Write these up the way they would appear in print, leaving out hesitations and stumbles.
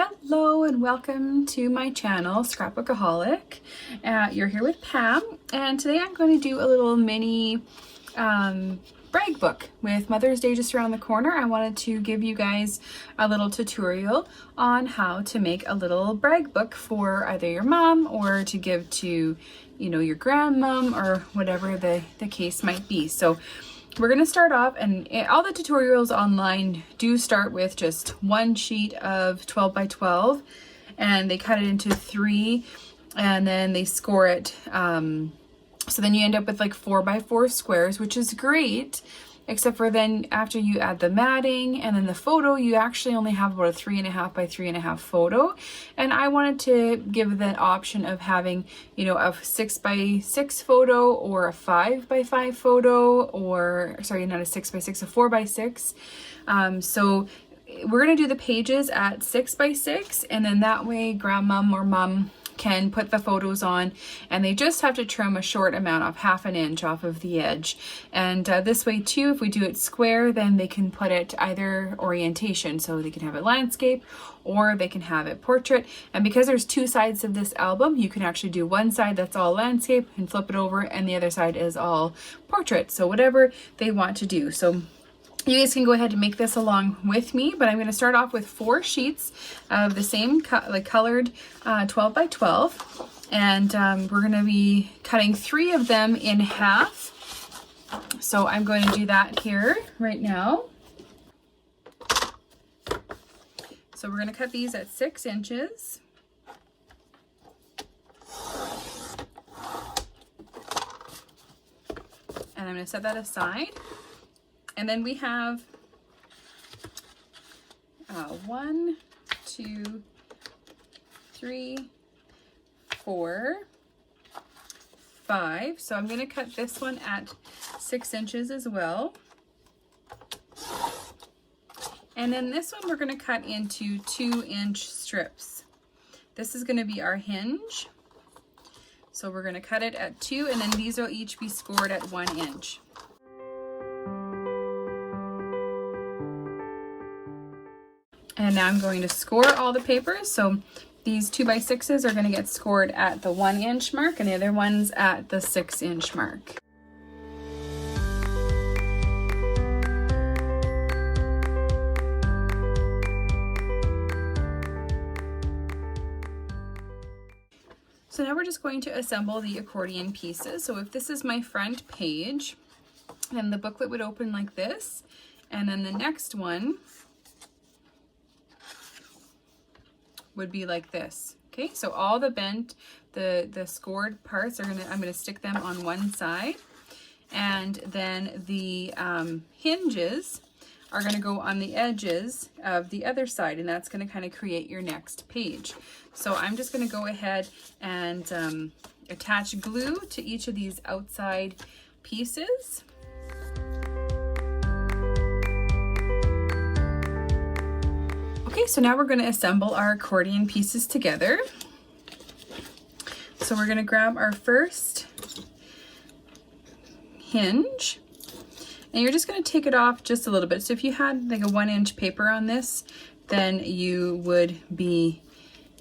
Hello and welcome to my channel, Scrapbookaholic. You're here with Pam, and today I'm going to do a little mini brag book. With Mother's Day just around the corner, I wanted to give you guys a little tutorial on how to make a little brag book for either your mom or to give to, you know, your grandmom or whatever the case might be. So we're going to start off, and all the tutorials online do start with just one sheet of 12 by 12, and they cut it into 3 and then they score it. So then you end up with like 4 by 4 squares, which is great, except for then after you add the matting and then the photo, you actually only have about a 3.5 by 3.5 photo. And I wanted to give that option of having, you know, a 6 by 6 photo or a 5 by 5 photo, or sorry, not a 6 by 6, a 4 by 6. So we're going to do the pages at 6 by 6, and then that way grandmom or mom can put the photos on, and they just have to trim a short amount of 1/2 inch off of the edge. And this way too, if we do it square, then they can put it either orientation, so they can have it landscape or they can have it portrait. And because there's 2 sides of this album, you can actually do one side that's all landscape and flip it over, and the other side is all portrait, so whatever they want to do. So you guys can go ahead and make this along with me, but I'm going to start off with 4 sheets of the same colored 12 by 12, and we're going to be cutting 3 of them in half. So I'm going to do that here right now. So we're going to cut these at 6 inches. And I'm going to set that aside. And then we have 1, 2, 3, 4, 5. So I'm going to cut this one at 6 inches as well. And then this one we're going to cut into 2-inch strips. This is going to be our hinge. So we're going to cut it at 2, and then these will each be scored at 1 inch. And now I'm going to score all the papers. So these 2 by 6s are going to get scored at the 1 inch mark, and the other ones at the 6 inch mark. So now we're just going to assemble the accordion pieces. So if this is my front page, then the booklet would open like this, and then the next one would be like this. Okay, so all the bent, the scored parts I'm gonna stick them on one side, and then the hinges are gonna go on the edges of the other side, and that's gonna kind of create your next page. So I'm just gonna go ahead and attach glue to each of these outside pieces. Okay, so now we're going to assemble our accordion pieces together. So we're going to grab our first hinge, and you're just going to take it off just a little bit. So if you had like a 1 inch paper on this, then you would be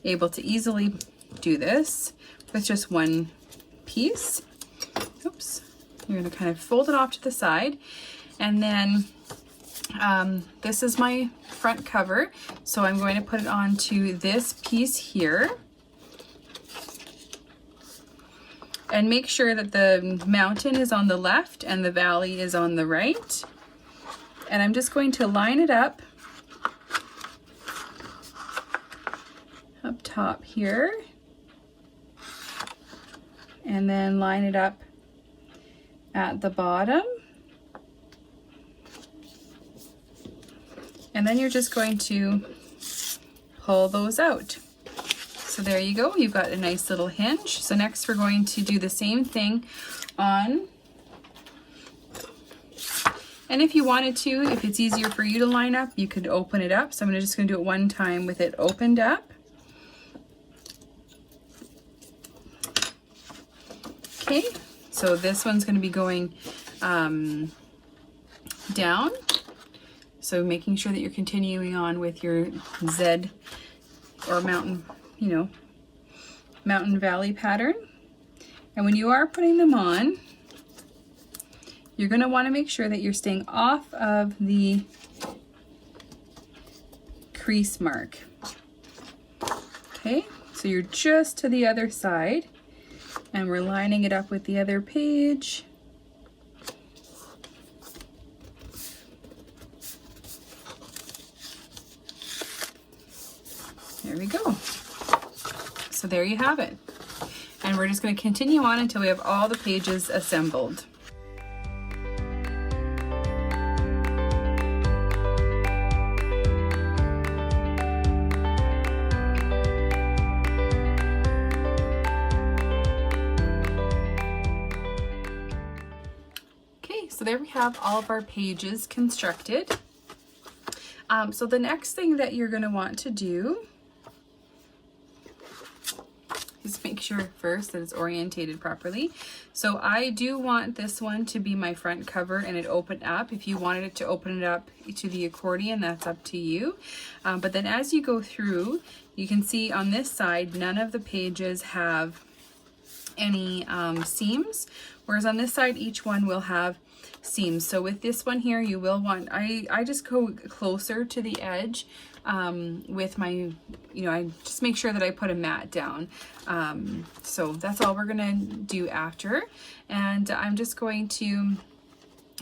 able to easily do this with just one piece. Oops. You're going to kind of fold it off to the side, and then this is my front cover, so I'm going to put it onto this piece here, and make sure that the mountain is on the left and the valley is on the right. And I'm just going to line it up top here, and then line it up at the bottom. And then you're just going to pull those out. So there you go, you've got a nice little hinge. So next we're going to do the same thing on, and if you wanted to, if it's easier for you to line up, you could open it up. So I'm just going to do it one time with it opened up. Okay, so this one's going to be going down. So making sure that you're continuing on with your Z or mountain, you know, mountain valley pattern. And when you are putting them on, you're going to want to make sure that you're staying off of the crease mark. Okay, so you're just to the other side, and we're lining it up with the other page. There we go. So there you have it. And we're just going to continue on until we have all the pages assembled. Okay, so there we have all of our pages constructed. So the next thing that you're going to want to do is make sure first that it's orientated properly. So I do want this one to be my front cover and it opened up. If you wanted it to open it up to the accordion, that's up to you. But then as you go through, you can see on this side, none of the pages have any seams, whereas on this side, each one will have seams. So with this one here, you will want, I just go closer to the edge with my, you know, I just make sure that I put a mat down. So that's all we're gonna do after. And I'm just going to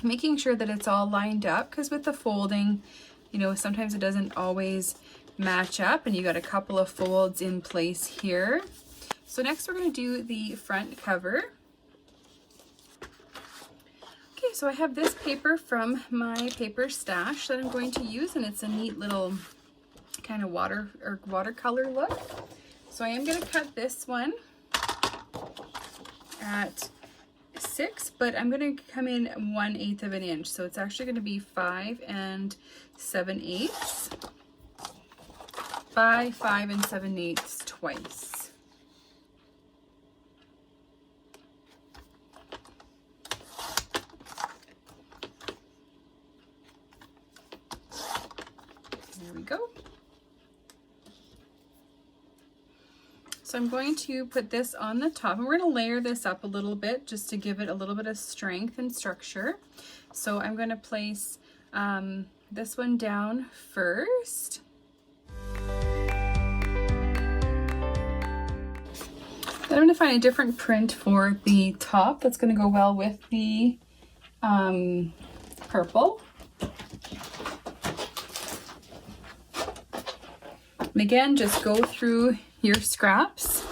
making sure that it's all lined up, because with the folding, you know, sometimes it doesn't always match up and you got a couple of folds in place here. So next we're going to do the front cover. Okay, so I have this paper from my paper stash that I'm going to use, and it's a neat little kind of watercolor look. So I am going to cut this one at 6, but I'm going to come in 1/8 of an inch. So it's actually going to be 5 7/8 by 5 7/8 twice. There we go. So I'm going to put this on the top, and we're going to layer this up a little bit just to give it a little bit of strength and structure. So I'm going to place this one down first. Then I'm going to find a different print for the top that's going to go well with the purple. And again, just go through your scraps.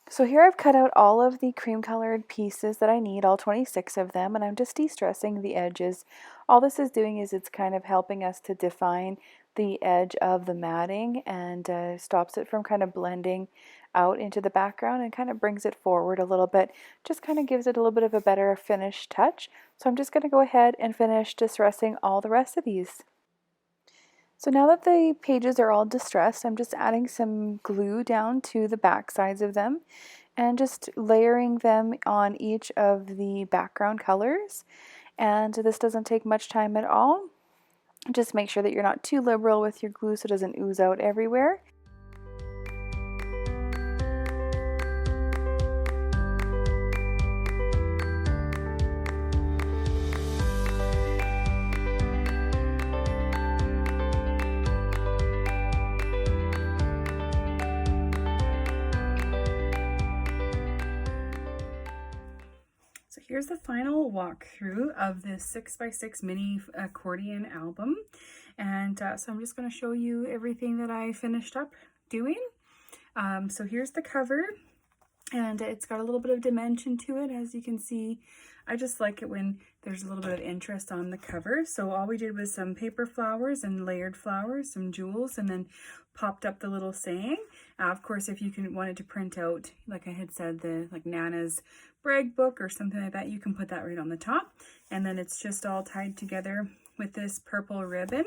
So here I've cut out all of the cream colored pieces that I need, all 26 of them, and I'm just de-stressing the edges. All this is doing is it's kind of helping us to define the edge of the matting, and stops it from kind of blending out into the background and kind of brings it forward a little bit. Just kind of gives it a little bit of a better finish touch. So I'm just going to go ahead and finish distressing all the rest of these. So now that the pages are all distressed, I'm just adding some glue down to the back sides of them and just layering them on each of the background colors. And this doesn't take much time at all. Just make sure that you're not too liberal with your glue so it doesn't ooze out everywhere. here's the final walkthrough of this 6x6 mini accordion album. And so I'm just going to show you everything that I finished up doing. So here's the cover, and it's got a little bit of dimension to it, as you can see. I just like it when there's a little bit of interest on the cover. So all we did was some paper flowers and layered flowers, some jewels, and then popped up the little saying. Of course, if you wanted to print out, like I had said, the like Nana's brag book or something like that, you can put that right on the top. And then it's just all tied together with this purple ribbon.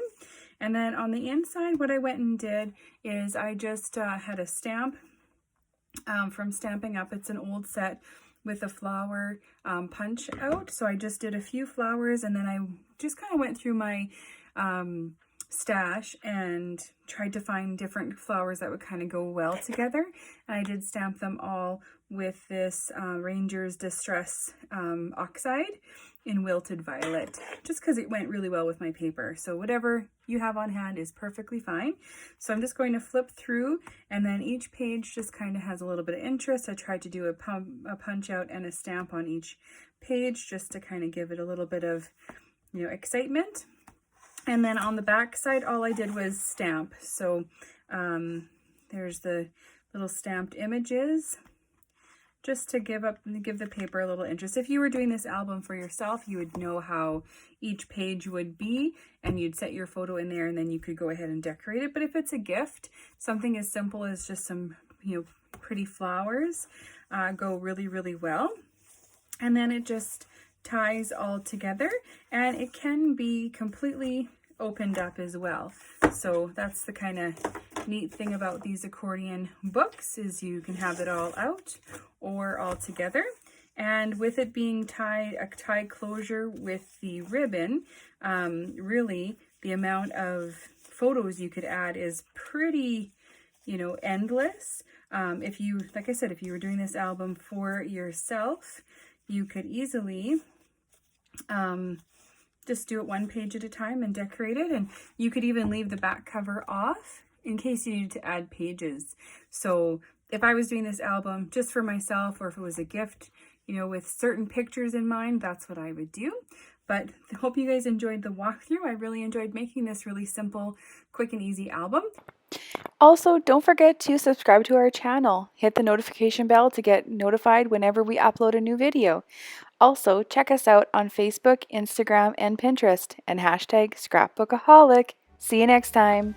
And then on the inside, what I went and did is I just had a stamp from Stampin' Up. It's an old set with a flower punch out. So I just did a few flowers, and then I just kind of went through my stash and tried to find different flowers that would kind of go well together. And I did stamp them all with this Ranger's Distress Oxide in Wilted Violet, just because it went really well with my paper. So whatever you have on hand is perfectly fine. So I'm just going to flip through, and then each page just kind of has a little bit of interest. I tried to do a punch out and a stamp on each page just to kind of give it a little bit of, you know, excitement. And then on the back side, all I did was stamp. So there's the little stamped images, just to give the paper a little interest. If you were doing this album for yourself, you would know how each page would be, and you'd set your photo in there, and then you could go ahead and decorate it. But if it's a gift, something as simple as just some, you know, pretty flowers go really, really well. And then it just ties all together, and it can be completely opened up as well. So that's the kind of neat thing about these accordion books, is you can have it all out or all together. And with it being tied, a tie closure with the ribbon, really the amount of photos you could add is pretty, you know, endless. If you, like I said, if you were doing this album for yourself, you could easily just do it one page at a time and decorate it. And you could even leave the back cover off in case you needed to add pages. So if I was doing this album just for myself, or if it was a gift, you know, with certain pictures in mind, that's what I would do. But I hope you guys enjoyed the walkthrough. I really enjoyed making this really simple, quick and easy album. Also, don't forget to subscribe to our channel. Hit the notification bell to get notified whenever we upload a new video. Also, check us out on Facebook, Instagram, and Pinterest, and hashtag Scrapbookaholic. See you next time.